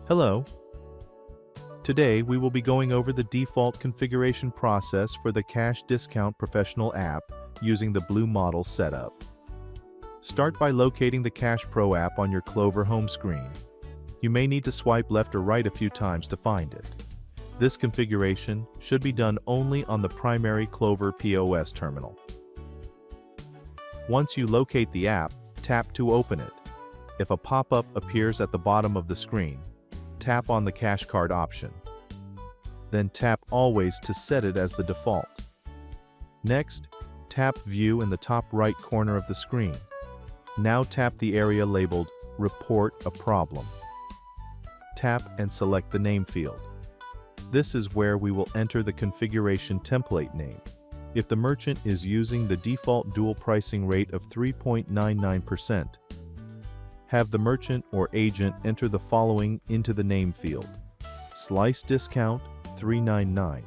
Hello. Today we will be going over the default configuration process for the Cash Discount Professional app using the Blue Model setup. Start by locating the Cash Pro app on your Clover home screen. You may need to swipe left or right a few times to find it. This configuration should be done only on the primary Clover POS terminal. Once you locate the app, tap to open it. If a pop-up appears at the bottom of the screen, tap on the Cash Card option. Then tap Always to set it as the default. Next, tap View in the top right corner of the screen. Now tap the area labeled Report a Problem. Tap and select the name field. This is where we will enter the configuration template name. If the merchant is using the default dual pricing rate of 3.99%, have the merchant or agent enter the following into the name field. Slice discount $3.99.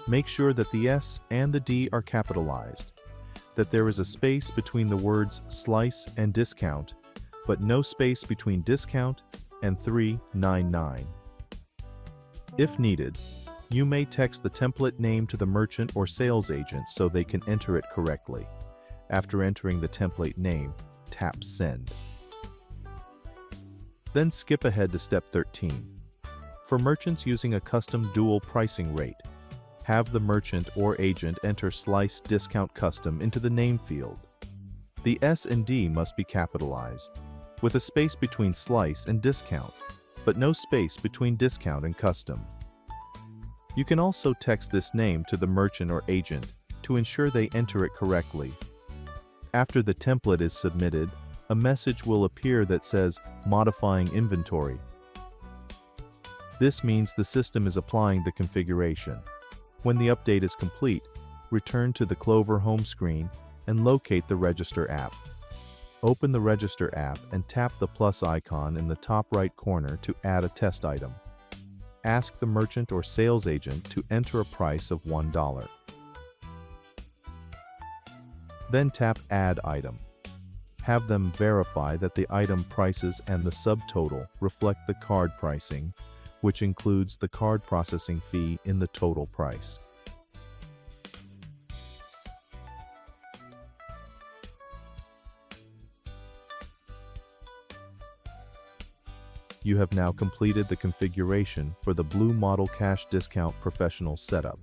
Make sure that the S and the D are capitalized, that there is a space between the words slice and discount, but no space between discount and $3.99. If needed, you may text the template name to the merchant or sales agent so they can enter it correctly. After entering the template name, tap Send. Then skip ahead to step 13. For merchants using a custom dual pricing rate, have the merchant or agent enter Slice Discount Custom into the name field. The S and D must be capitalized, with a space between Slice and Discount, but no space between Discount and Custom. You can also text this name to the merchant or agent to ensure they enter it correctly. After the template is submitted, a message will appear that says Modifying Inventory. This means the system is applying the configuration. When the update is complete, return to the Clover home screen and locate the Register app. Open the Register app and tap the plus icon in the top right corner to add a test item. Ask the merchant or sales agent to enter a price of $1. Then tap Add Item. Have them verify that the item prices and the subtotal reflect the card pricing, which includes the card processing fee in the total price. You have now completed the configuration for the Blue Model Cash Discount Professional setup.